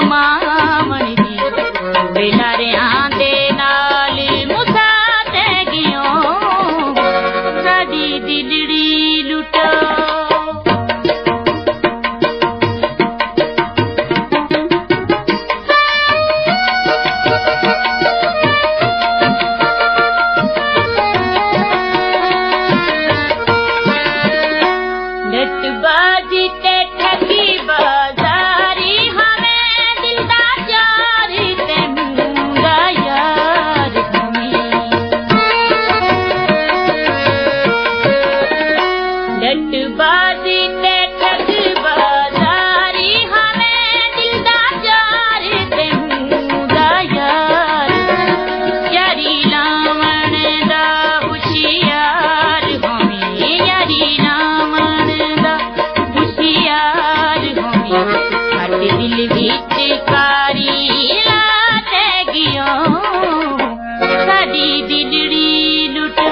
गमावण दी बेलारियां दे नाल मुसा ते गियो साडी दिलड़ी लुटो बाजी ते ठगी बाजारी हमें दिलदा यार ते मुंगा यार हमें लट बाजी ते ठगी बाजारी हमें दिलदा यार ते मुंगा यार यारी लावण दा होशियार हमें यारी लावण दा साडे दिल विच कारी लाते गियो साडी दिलड़ी लुटो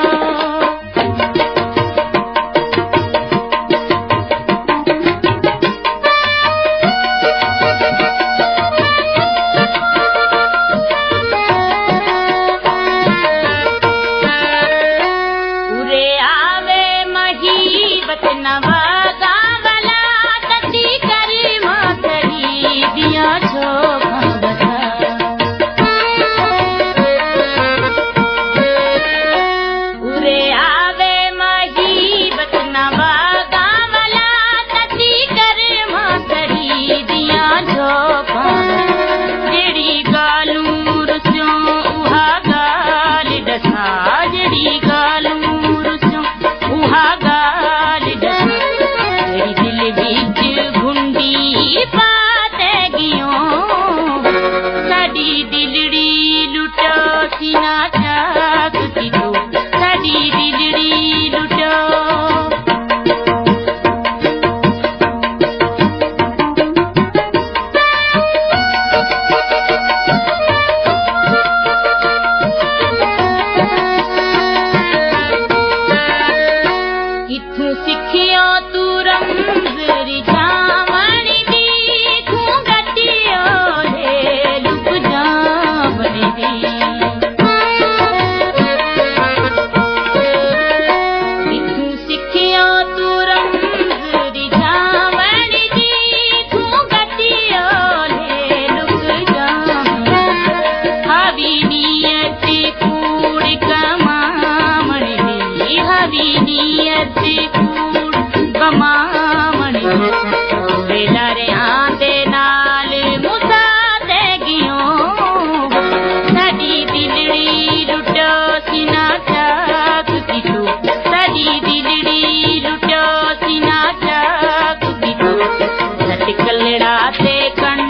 उरे आवे महीबत नवाजा वाला तती करी दिया छोका बता उरे आवे महीबत नवागा वाला तती कर मातरी दिया छोका जेड़ी गालूं रुस्यों उहा गाल दसा जेड़ी गालूं रुस्यों उहा गाल दसा तेरी दिल विच घुंडी पा साडी दिलड़ी लुटो सीना चाकती तो साडी दिलड़ी लुटो किथों सिखियो तू रंग रिझावण दी घूंघटियो लुक जावण दी किथों सिखियो तू रंग रिझावण दी घूंघटियो लुक जावण हवी नियत कूड़ कमावण दी हवी नियत कूड़ कमावण दी बेलारियां दे नाल मुसा ते गियो साडी दिलड़ी लुटो सीना चाक कितो साडी दिलड़ी लुटो सीना चाक कितो सट कलड़ा ते कण